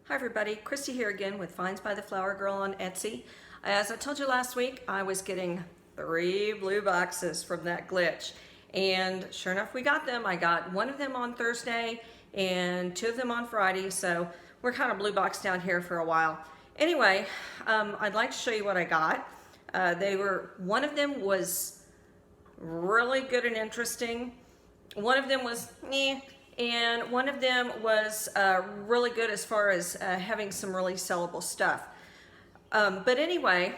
Hi everybody, Christy here again with Finds by the Flower Girl on Etsy. As I told you last week, I was getting 3 blue boxes from that glitch. And sure enough, we got them. I got one of them on Thursday and 2 of them on Friday. So we're kind of blue boxed down here for a while. Anyway, I'd like to show you what I got. One of them was really good and interesting. One of them was meh. And one of them was really good as far as having some really sellable stuff. But anyway,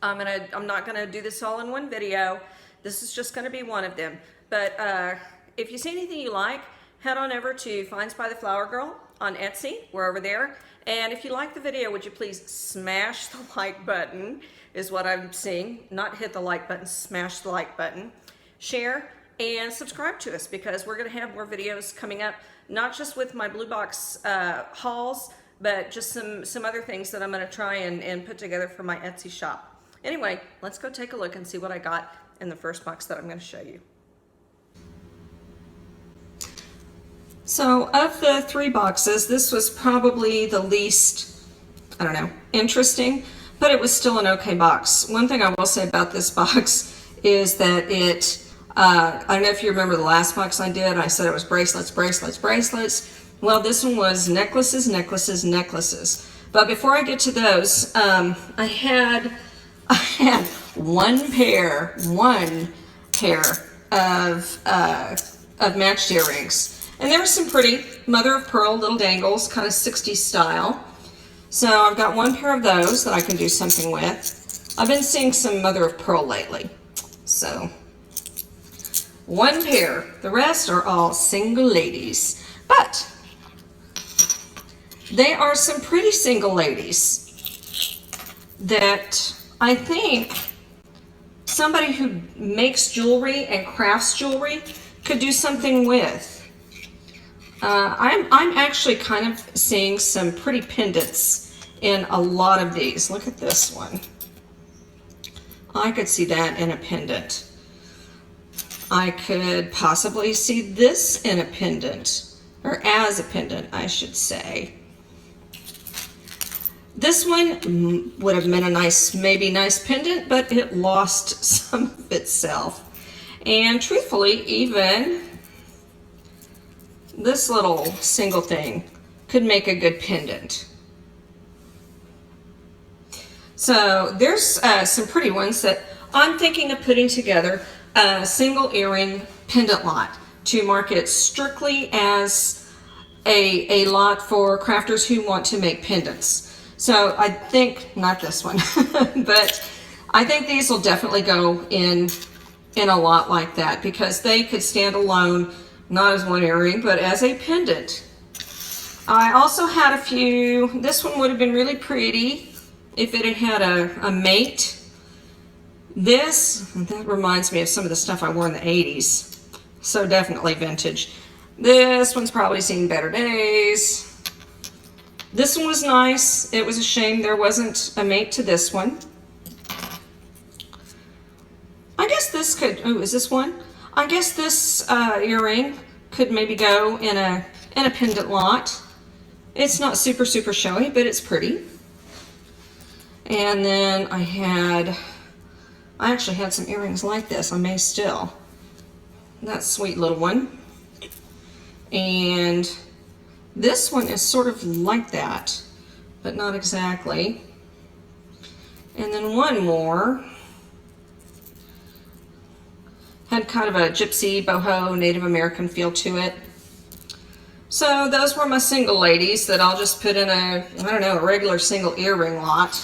I'm not gonna do this all in one video. This is just gonna be one of them. But if you see anything you like, head on over to Finds by the Flower Girl on Etsy. We're over there. And if you like the video, would you please smash the like button, is what I'm seeing. Not hit the like button, smash the like button. Share and subscribe to us, because we're going to have more videos coming up, not just with my blue box hauls, but just some other things that I'm going to try and put together for my Etsy shop. Anyway, let's go take a look and see what I got in the first box that I'm going to show you. So of the 3 boxes, this was probably the least, I don't know, interesting, but it was still an okay box. One thing I will say about this box is that I don't know if you remember the last box I did. I said it was bracelets, bracelets, bracelets. Well, this one was necklaces, necklaces, necklaces. But before I get to those, I had one pair of matched earrings. And there were some pretty mother of pearl little dangles, kind of 60s style. So I've got one pair of those that I can do something with. I've been seeing some mother of pearl lately. So one pair. The rest are all single ladies. But they are some pretty single ladies that I think somebody who makes jewelry and crafts jewelry could do something with. I'm actually kind of seeing some pretty pendants in a lot of these. Look at this one. I could see that in a pendant. I could possibly see this in a pendant, or as a pendant, I should say. This one would have been a nice, maybe nice pendant, but it lost some of itself. And truthfully, even this little single thing could make a good pendant. So there's some pretty ones that I'm thinking of putting together a single earring pendant lot to market strictly as a lot for crafters who want to make pendants. So I think, not this one, but I think these will definitely go in a lot like that, because they could stand alone, not as one earring, but as a pendant. I also had a few. This one would have been really pretty if it had a mate. That reminds me of some of the stuff I wore in the 80s. So definitely vintage. This one's probably seen better days. This one was nice. It was a shame there wasn't a mate to this one. I guess this could, oh, is this one? I guess this earring could maybe go in a pendant lot. It's not super, super showy, but it's pretty. And then I actually had some earrings like this. I may still. That sweet little one. And this one is sort of like that, but not exactly. And then one more had kind of a gypsy, boho, Native American feel to it. So those were my single ladies that I'll just put in a regular single earring lot.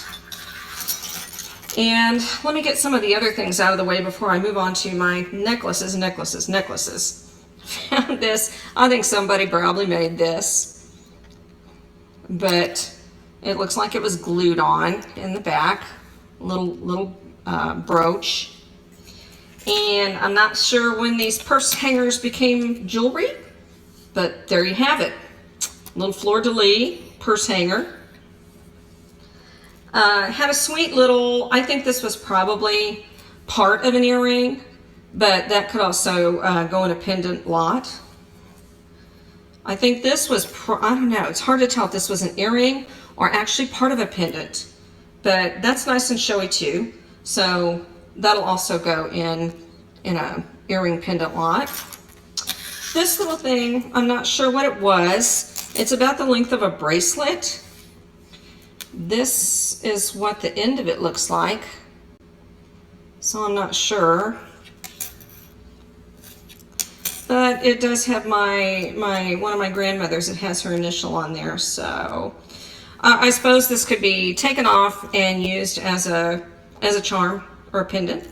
And let me get some of the other things out of the way before I move on to my necklaces, necklaces, necklaces. Found this. I think somebody probably made this, but it looks like it was glued on in the back. Little brooch. And I'm not sure when these purse hangers became jewelry, but there you have it. Little fleur-de-lis purse hanger. Had a sweet little, I think this was probably part of an earring, but that could also go in a pendant lot. I think this was, I don't know, it's hard to tell if this was an earring or actually part of a pendant, but that's nice and showy too. So that'll also go in a earring pendant lot. This little thing, I'm not sure what it was. It's about the length of a bracelet. This is what the end of it looks like. So I'm not sure. But it does have one of my grandmothers. It has her initial on there. So I suppose this could be taken off and used as a charm or a pendant.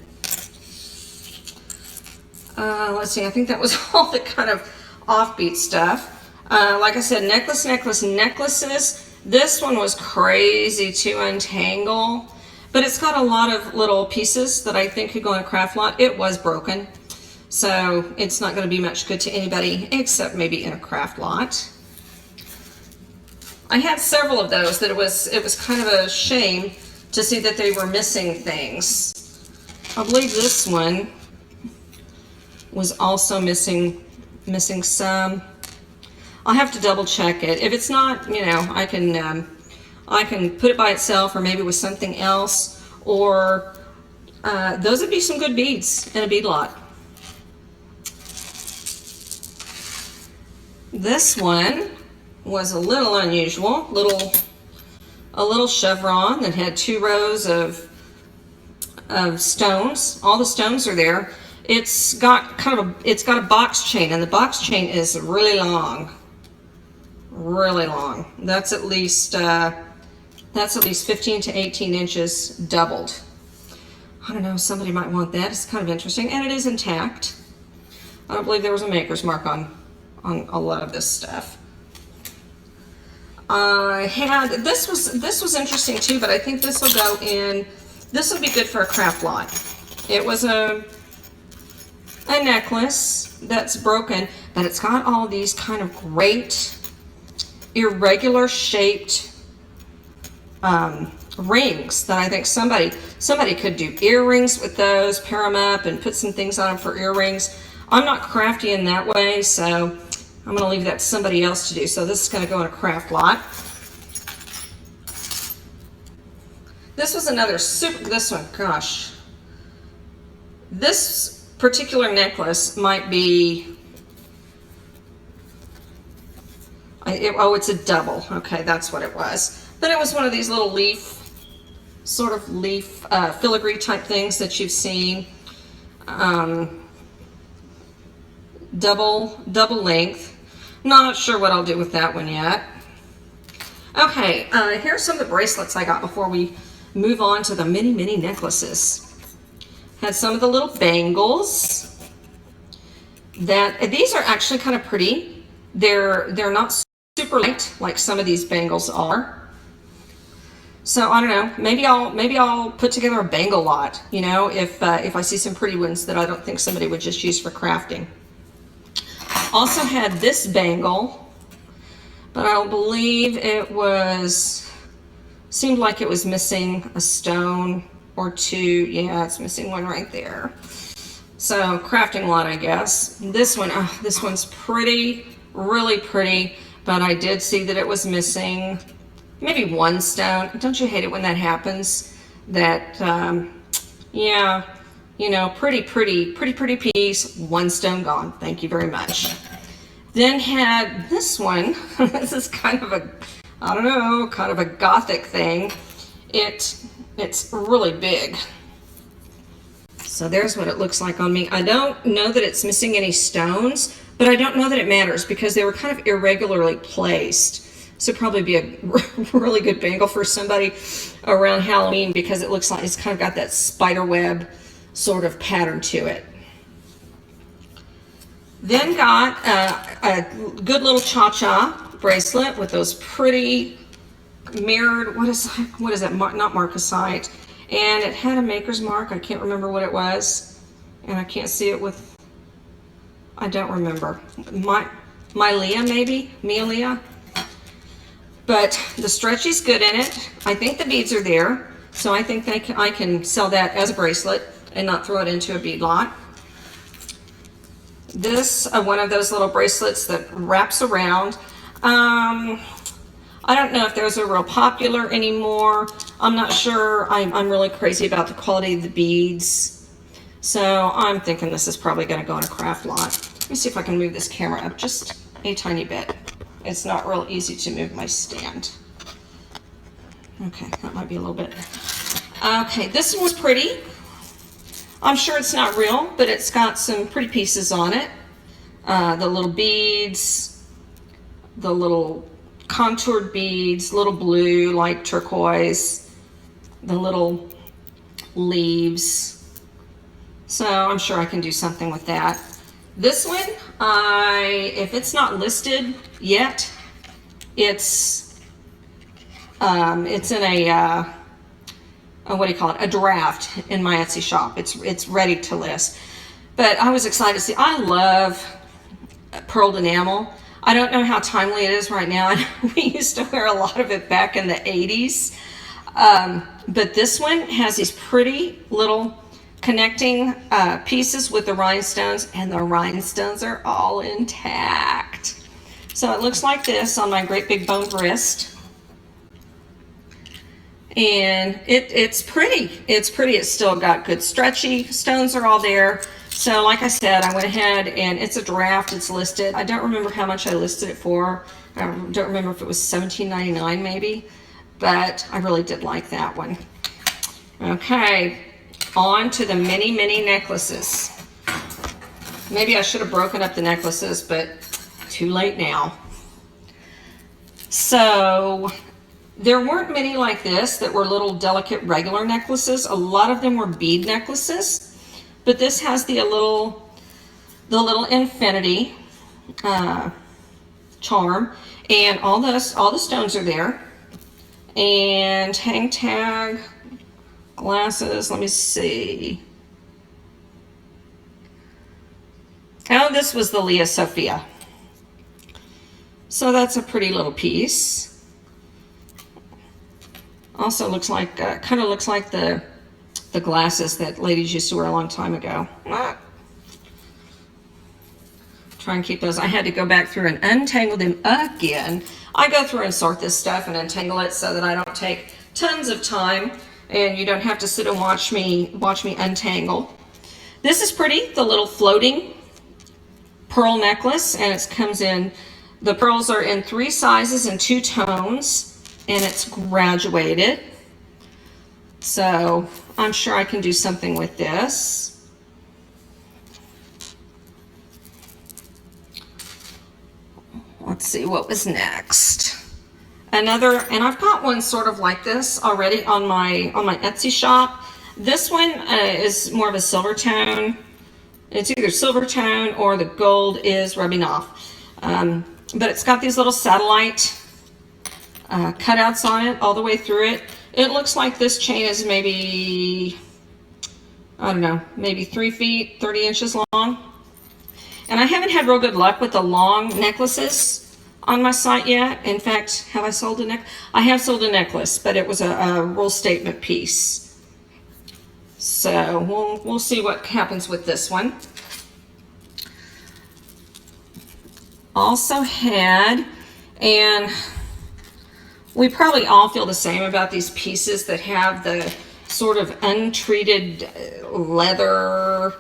Let's see, I think that was all the kind of offbeat stuff. Like I said, necklaces. This one was crazy to untangle, but it's got a lot of little pieces that I think could go in a craft lot. It was broken, so it's not going to be much good to anybody except maybe in a craft lot. I had several of those that it was kind of a shame to see that they were missing things. I believe this one was also missing some. I'll have to double check it. If it's not, you know, I can put it by itself or maybe with something else, or those would be some good beads in a bead lot. This one was a little unusual, a little chevron that had 2 rows of stones. All the stones are there. It's got a box chain, and the box chain is really long. That's at least 15 to 18 inches doubled. I don't know, somebody might want that. It's kind of interesting, and it is intact. I don't believe there was a maker's mark on a lot of this stuff. I had this was interesting too, but I think this will go in. This will be good for a craft lot. It was a necklace that's broken, but it's got all these kind of great irregular shaped rings that I think somebody could do earrings with those, pair them up and put some things on them for earrings. I'm not crafty in that way, so I'm going to leave that to somebody else to do. So this is going to go in a craft lot. This was another this one, gosh. This particular necklace might be, oh, it's a double. Okay, that's what it was. But it was one of these little sort of leaf filigree type things that you've seen. Double length. Not sure what I'll do with that one yet. Okay, here's some of the bracelets I got before we move on to the mini necklaces. Had some of the little bangles. These are actually kind of pretty. They're not super light like some of these bangles are. So I don't know. Maybe I'll put together a bangle lot. You know, if I see some pretty ones that I don't think somebody would just use for crafting. Also had this bangle, but I believe seemed like it was missing a stone or 2. Yeah, it's missing one right there. So crafting lot, I guess. This one's pretty, really pretty, but I did see that it was missing maybe 1 stone. Don't you hate it when that happens? That, yeah, you know, pretty piece, 1 stone gone. Thank you very much. Then had this one. This is kind of a, I don't know, kind of a gothic thing. It's really big. So there's what it looks like on me. I don't know that it's missing any stones, but I don't know that it matters because they were kind of irregularly placed. So probably be a really good bangle for somebody around Halloween because it looks like it's kind of got that spider web sort of pattern to it. Then got a good little cha-cha bracelet with those pretty mirrored, what is that? Not marcasite. And it had a maker's mark. I can't remember what it was. And I can't see it with, I don't remember. Mylea maybe? Mylea? But the stretch is good in it. I think the beads are there. So I think I can sell that as a bracelet and not throw it into a bead lot. this one of those little bracelets that wraps around. I don't know if those are real popular anymore. I'm not sure. I'm really crazy about the quality of the beads. So I'm thinking this is probably going to go in a craft lot. Let me see if I can move this camera up just a tiny bit. It's not real easy to move my stand. Okay, that might be a little bit. Okay, this one's pretty. I'm sure it's not real, but it's got some pretty pieces on it. The little beads, the little contoured beads, little blue, light turquoise, the little leaves. So I'm sure I can do something with that. This one, if it's not listed yet, it's in a what do you call it? A draft in my Etsy shop. It's ready to list. But I was excited to see. I love pearled enamel. I don't know how timely it is right now. We used to wear a lot of it back in the 80s. But this one has these pretty little connecting pieces with the rhinestones, and the rhinestones are all intact. So it looks like this on my great big boned wrist. And it's pretty. It's pretty. It's still got good stretchy. Stones are all there. So like I said, I went ahead and it's a draft. It's listed. I don't remember how much I listed it for. I don't remember if it was $17.99 maybe, but I really did like that one. Okay, on to the mini necklaces. Maybe I should have broken up the necklaces, but too late now. So there weren't many like this that were little delicate regular necklaces. A lot of them were bead necklaces. But this has the little infinity charm, and all the stones are there. And hang tag, glasses. Let me see. Oh, this was the Leah Sophia. So that's a pretty little piece. Also looks like, kind of looks like the glasses that ladies used to wear a long time ago. Try and keep those. I had to go back through and untangle them again. I go through and sort this stuff and untangle it so that I don't take tons of time and you don't have to sit and watch me untangle. This is pretty, the little floating pearl necklace, and it comes in, the pearls are in 3 sizes and 2 tones, and it's graduated. So I'm sure I can do something with this. Let's see what was next. Another, and I've got one sort of like this already on my Etsy shop. This one is more of a silver tone. It's either silver tone or the gold is rubbing off. But it's got these little satellite cutouts on it all the way through it. It looks like this chain is maybe, I don't know, maybe 3 feet, 30 inches long. And I haven't had real good luck with the long necklaces on my site yet. In fact, have I sold a necklace? I have sold a necklace, but it was a roll statement piece. So we'll see what happens with this one. Also had, and we probably all feel the same about these pieces that have the sort of untreated leather,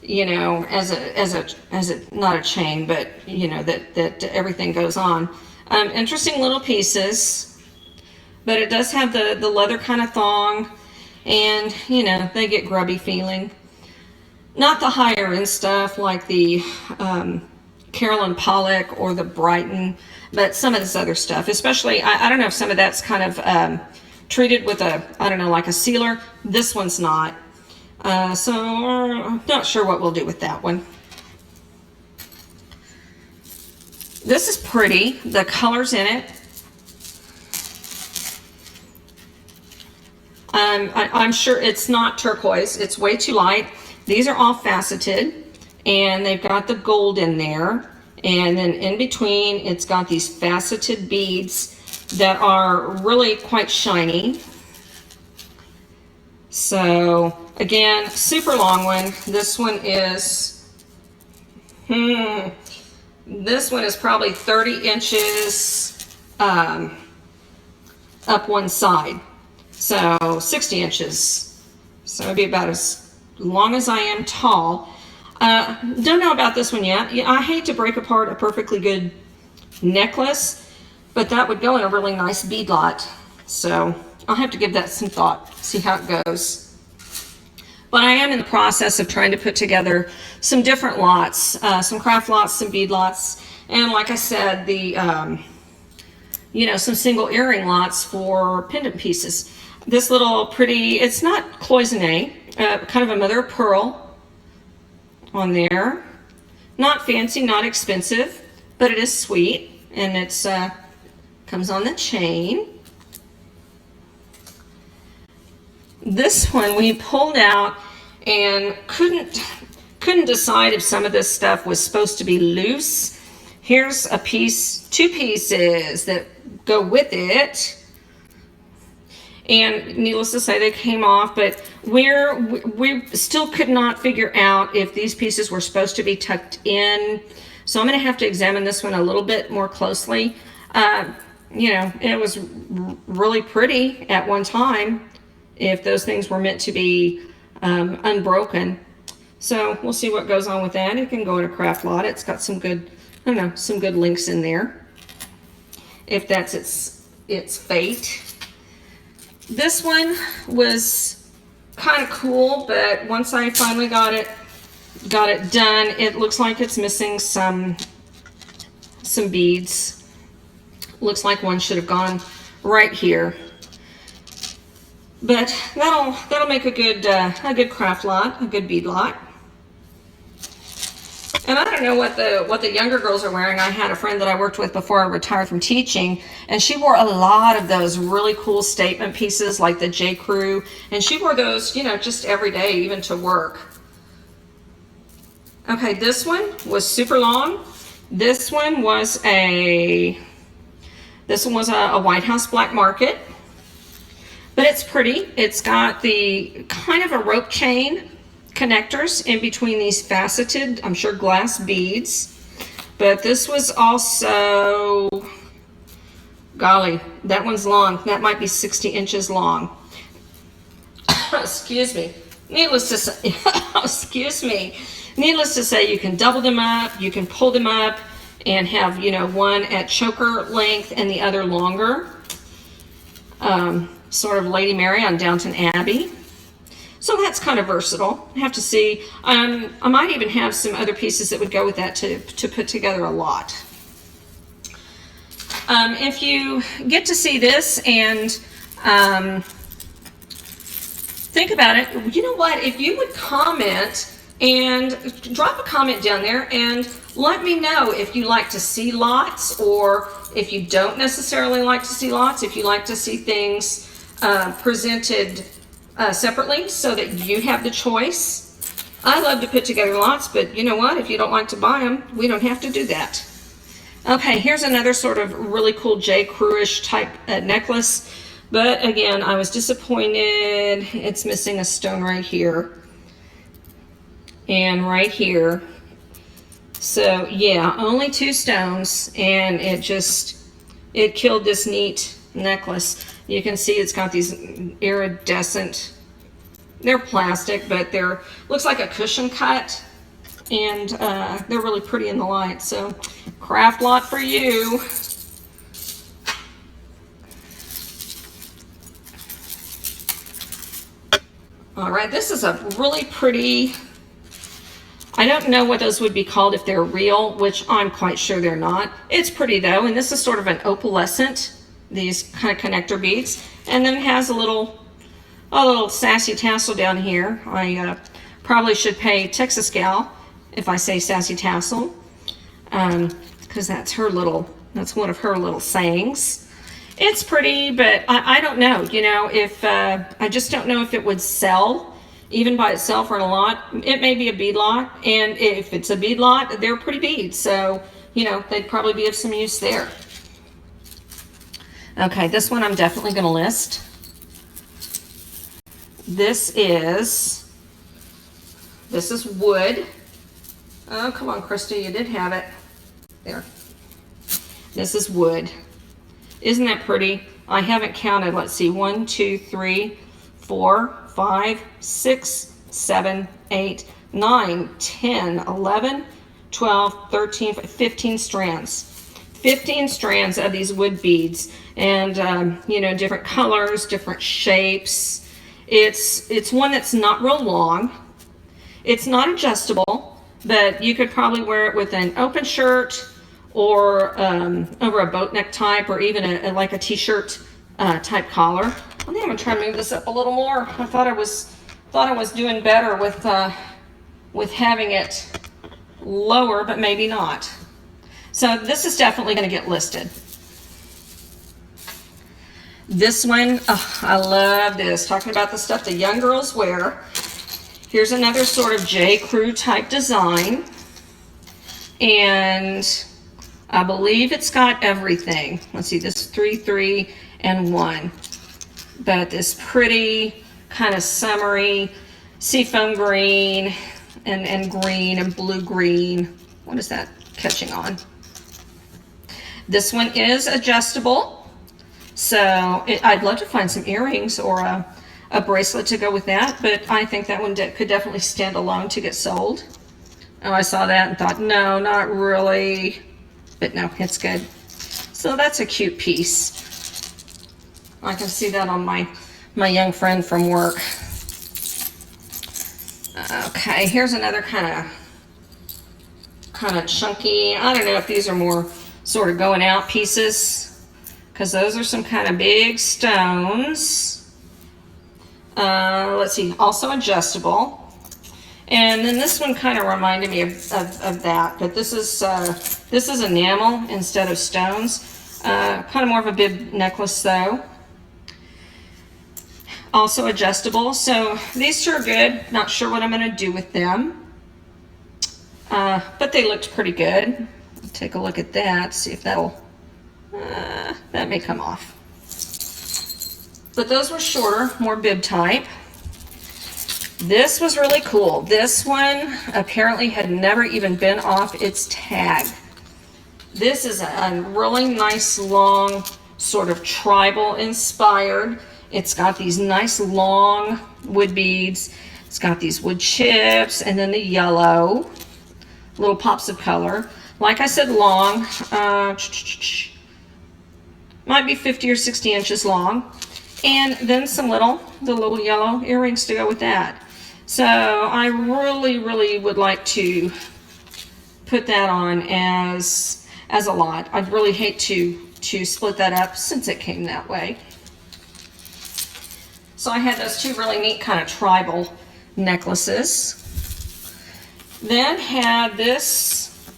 you know, as a not a chain, but you know that everything goes on. Interesting little pieces, but it does have the leather kind of thong, and you know they get grubby feeling. Not the higher end stuff like the Carolyn Pollock or the Brighton. But some of this other stuff, especially, I don't know if some of that's kind of treated with a, I don't know, like a sealer. This one's not. So I'm not sure what we'll do with that one. This is pretty. The colors in it. I'm sure it's not turquoise. It's way too light. These are all faceted, and they've got the gold in there. And then in between, it's got these faceted beads that are really quite shiny. So again, super long one. This one is, This one is probably 30 inches up one side, so 60 inches. So it'd be about as long as I am tall. Don't know about this one yet. I hate to break apart a perfectly good necklace, but that would go in a really nice bead lot. So I'll have to give that some thought, see how it goes. But I am in the process of trying to put together some different lots, some craft lots, some bead lots, and like I said, the some single earring lots for pendant pieces. This little pretty, it's not cloisonne, kind of a mother of pearl on there. Not fancy, not expensive, but it is sweet, and it's comes on the chain. This one we pulled out and couldn't decide if some of this stuff was supposed to be loose. Here's a piece, two pieces that go with it, and needless to say they came off, but we still could not figure out if these pieces were supposed to be tucked in. So I'm going to have to examine this one a little bit more closely. It was really pretty at one time, if those things were meant to be unbroken. So we'll see what goes on with that. It can go in a craft lot. It's got some good, some good links in there, if that's its fate. This one was kind of cool, but once I finally got it done, it looks like it's missing some beads. Looks like one should have gone right here. But that'll make a good craft lot, a good bead lot. And I don't know what the younger girls are wearing. I had a friend that I worked with before I retired from teaching, and she wore a lot of those really cool statement pieces like the J. Crew, and she wore those, just every day, even to work. Okay, this one was super long. This one was a White House black market. But it's pretty. It's got the kind of a rope chain connectors in between these faceted, I'm sure, glass beads. But this was also, golly, that one's long. That might be 60 inches long. Excuse me. Needless to say, excuse me. Needless to say, you can double them up, you can pull them up, and have, one at choker length and the other longer. Sort of Lady Mary on Downton Abbey. So that's kind of versatile. I have to see. I might even have some other pieces that would go with that to put together a lot. If you get to see this and think about it, you know what? If you would comment and drop a comment down there and let me know if you like to see lots, or if you don't necessarily like to see lots, if you like to see things presented separately so that you have the choice. I love to put together lots, but you know what? If you don't like to buy them, we don't have to do that. Okay, here's another sort of really cool J. Crew-ish type necklace, but again, I was disappointed. It's missing a stone right here and right here. So yeah, only 2 stones, and it killed this neat necklace. You can see it's got these iridescent, they're plastic, but they're, looks like a cushion cut, and they're really pretty in the light. So craft lot for you. All right, this is a really pretty, I don't know what those would be called if they're real, which I'm quite sure they're not. It's pretty though, and this is sort of an opalescent, these kind of connector beads, and then it has a little sassy tassel down here. I probably should pay Texas Gal if I say sassy tassel, because that's one of her little sayings. It's pretty, but I don't know, if I just don't know if it would sell even by itself or in a lot. It may be a bead lot, and if it's a bead lot, they're pretty beads, so they'd probably be of some use there. Okay, this one I'm definitely going to list. This is wood. Oh, come on, Krista, you did have it. There. This is wood. Isn't that pretty? I haven't counted. Let's see. 1, 2, 3, 4, 5, 6, 7, 8, 9, 10, 11, 12, 13, 15 strands. 15 strands of these wood beads. And, you know, different colors, different shapes. It's one that's not real long. It's not adjustable, but you could probably wear it with an open shirt or over a boat neck type, or even like a t-shirt type collar. I think I'm gonna try to move this up a little more. I thought I was doing better with having it lower, but maybe not. So this is definitely gonna get listed. This one, oh, I love this. Talking about the stuff the young girls wear. Here's another sort of J. Crew type design. And I believe it's got everything. Let's see, this is 3, 3, and 1. But this pretty kind of summery seafoam green and green and blue green. What is that catching on? This one is adjustable. So I'd love to find some earrings or a bracelet to go with that, but I think that one could definitely stand alone to get sold. Oh, I saw that and thought, no, not really. But no, it's good. So that's a cute piece. I can see that on my young friend from work. Okay, here's another kind of chunky. I don't know if these are more sort of going out pieces, because those are some kind of big stones. Let's see, also adjustable. And then this one kind of reminded me of that, but this is enamel instead of stones. Kind of more of a bib necklace though. Also adjustable. So these two are good. Not sure what I'm going to do with them, but they looked pretty good. Take a look at that. See if that'll that may come off. But those were shorter, more bib type. This was really cool. This one apparently had never even been off its tag. This is a really nice long sort of tribal inspired. It's got these nice long wood beads. It's got these wood chips and then the yellow, little pops of color. Like I said, long, might be 50 or 60 inches long. And then the little yellow earrings to go with that. So I really, really would like to put that on as a lot. I'd really hate to split that up since it came that way. So I had those two really neat kind of tribal necklaces. Then had this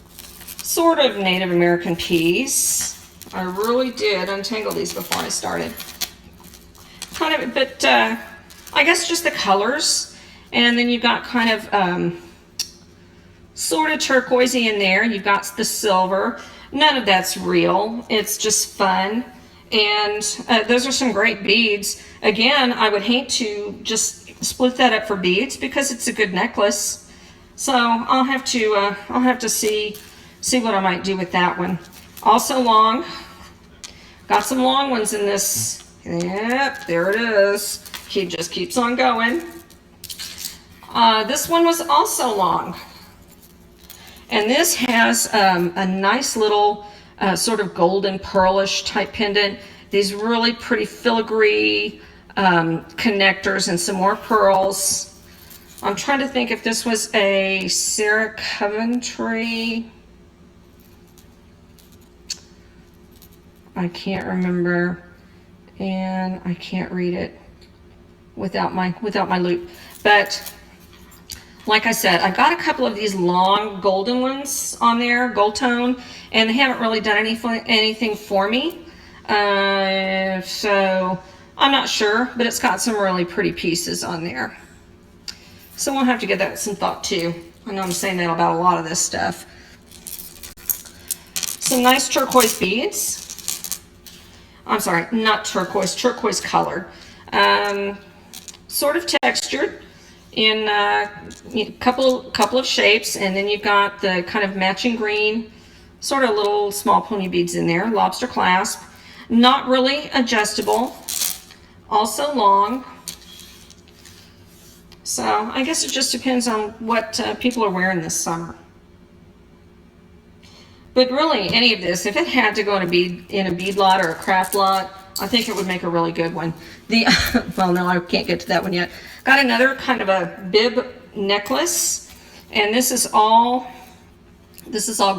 sort of Native American piece. I really did untangle these before I started. Kind of, but I guess just the colors. And then you've got kind of sort of turquoisey in there. You've got the silver. None of that's real. It's just fun. And those are some great beads. Again, I would hate to just split that up for beads because it's a good necklace. So I'll have to see what I might do with that one. Also long. Got some long ones in this. Yep, there it is. Just keeps on going. This one was also long. And this has a nice little sort of golden pearlish type pendant. These really pretty filigree connectors and some more pearls. I'm trying to think if this was a Sarah Coventry. I can't remember, and I can't read it without my loop. But like I said, I got a couple of these long golden ones on there, gold tone, and they haven't really done anything for me. So I'm not sure, but it's got some really pretty pieces on there. So we'll have to give that some thought too. I know I'm saying that about a lot of this stuff. Some nice turquoise beads. I'm sorry, not turquoise, turquoise color. Sort of textured. in a couple of shapes, and then you've got the kind of matching green, sort of little small pony beads in there, lobster clasp. Not really adjustable, also long. So I guess it just depends on what people are wearing this summer. But really, any of this, if it had to go in a bead lot or a craft lot, I think it would make a really good one. Well, no, I can't get to that one yet. Got another kind of a bib necklace, and this is all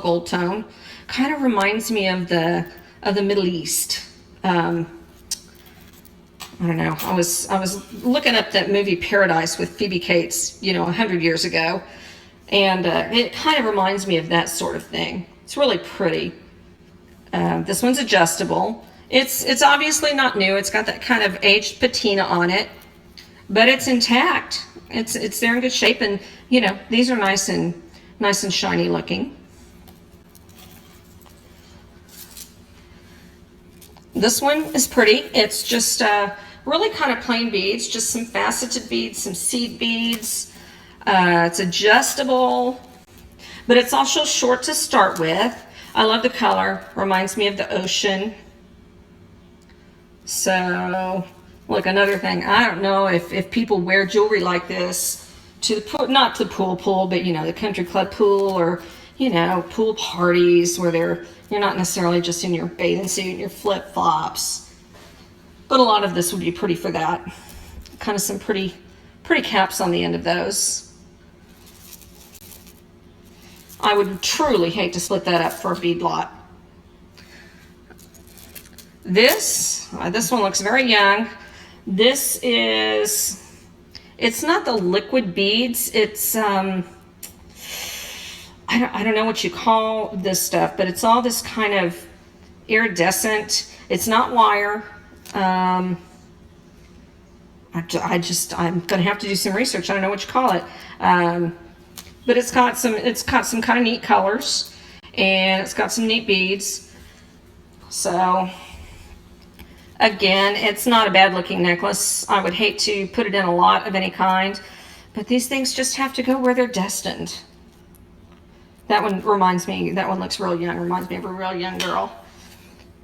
gold tone. Kind of reminds me of the Middle East. I don't know. I was looking up that movie Paradise with Phoebe Cates, 100 years ago, and it kind of reminds me of that sort of thing. It's really pretty. This one's adjustable. It's obviously not new. It's got that kind of aged patina on it, but it's intact. It's there in good shape, and these are nice and shiny looking. This one is pretty. It's just really kind of plain beads, just some faceted beads, some seed beads. It's adjustable, but it's also short to start with. I love the color. Reminds me of the ocean. So, look, another thing. I don't know if people wear jewelry like this to the pool, not to the pool, but the country club pool, or pool parties where you're not necessarily just in your bathing suit and your flip flops. But a lot of this would be pretty for that. Kind of some pretty caps on the end of those. I would truly hate to split that up for a bead lot. This one looks very young. It's not the liquid beads. It's I don't know what you call this stuff, but it's all this kind of iridescent. It's not wire. I'm gonna have to do some research. I don't know what you call it. But it's got some kind of neat colors, and it's got some neat beads. So again, it's not a bad looking necklace. I would hate to put it in a lot of any kind, but these things just have to go where they're destined. That one looks real young, reminds me of a real young girl.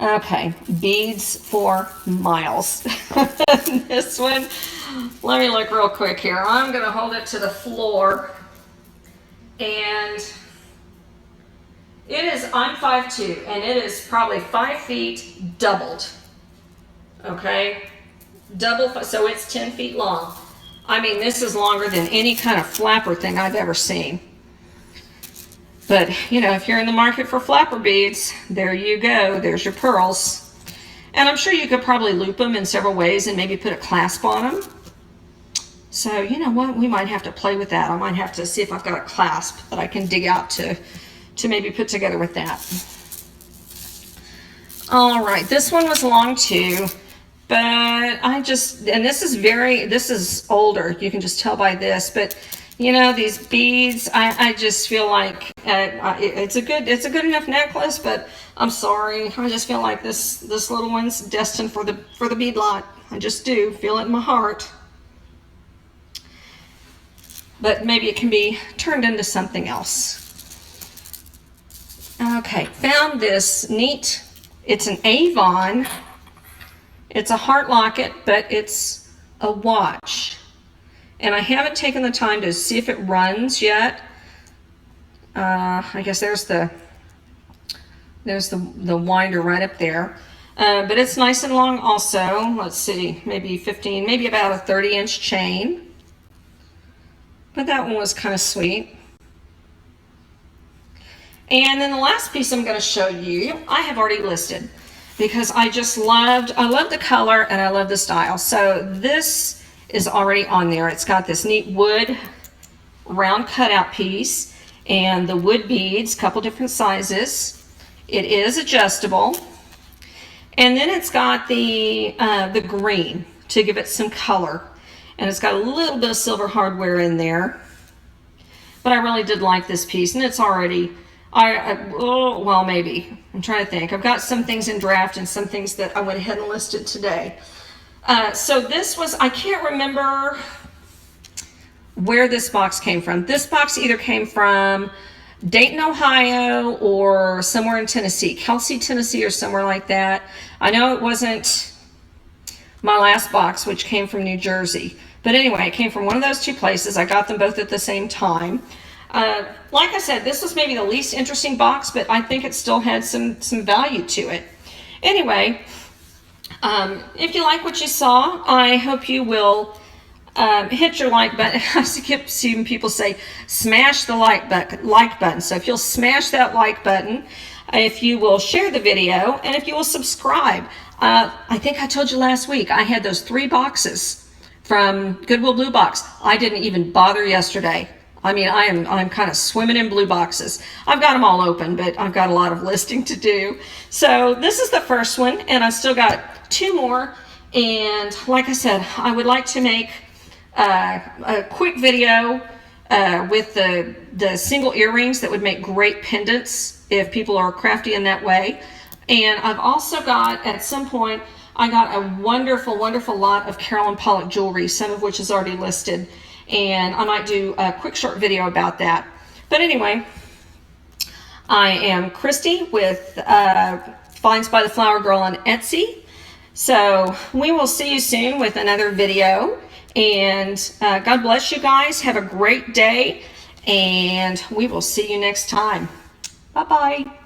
Okay, beads for miles. This one, let me look real quick here. I'm gonna hold it to the floor, and I'm 5'2", and it is probably 5 feet doubled. Okay, so it's 10 feet long. I mean, this is longer than any kind of flapper thing I've ever seen. But, if you're in the market for flapper beads, there you go. There's your pearls. And I'm sure you could probably loop them in several ways and maybe put a clasp on them. So, you know what? We might have to play with that. I might have to see if I've got a clasp that I can dig out to maybe put together with that. All right, this one was long too, but and this is older. You can just tell by this, but these beads, I just feel like it's a good enough necklace, but I'm sorry, I just feel like this little one's destined for the bead lot. I just do feel it in my heart. But maybe it can be turned into something else. Okay, found this neat. It's an Avon. It's a heart locket, but it's a watch. And I haven't taken the time to see if it runs yet. I guess there's the winder right up there. But it's nice and long also. Let's see, maybe about a 30-inch chain. But that one was kind of sweet. And then the last piece I'm going to show you, I have already listed because I love the color and I love the style. So this is already on there. It's got this neat wood round cutout piece and the wood beads, couple different sizes. It is adjustable. And then it's got the green to give it some color. And it's got a little bit of silver hardware in there. But I really did like this piece, and it's already, well, maybe. I'm trying to think. I've got some things in draft and some things that I went ahead and listed today. So this was, I can't remember where this box came from. This box either came from Dayton, Ohio, or somewhere in Tennessee, Kelsey, Tennessee, or somewhere like that. I know it wasn't my last box, which came from New Jersey. But anyway, it came from one of those two places. I got them both at the same time. Like I said, this was maybe the least interesting box, but I think it still had some value to it. Anyway, if you like what you saw, I hope you will hit your like button. I keep seeing people say, smash the like button. So if you'll smash that like button, if you will share the video, and if you will subscribe. I think I told you last week, I had those 3 boxes from Goodwill Bluebox. I didn't even bother yesterday. I mean, I'm kind of swimming in blue boxes. I've got them all open, but I've got a lot of listing to do. So this is the first one, and I've still got 2 more. And like I said, I would like to make a quick video with the single earrings that would make great pendants if people are crafty in that way. And I've also got, at some point, I got a wonderful, wonderful lot of Carolyn Pollock jewelry, some of which is already listed. And I might do a quick short video about that. But anyway, I am Christy with Finds by the Flower Girl on Etsy. So we will see you soon with another video. And God bless you guys. Have a great day. And we will see you next time. Bye-bye.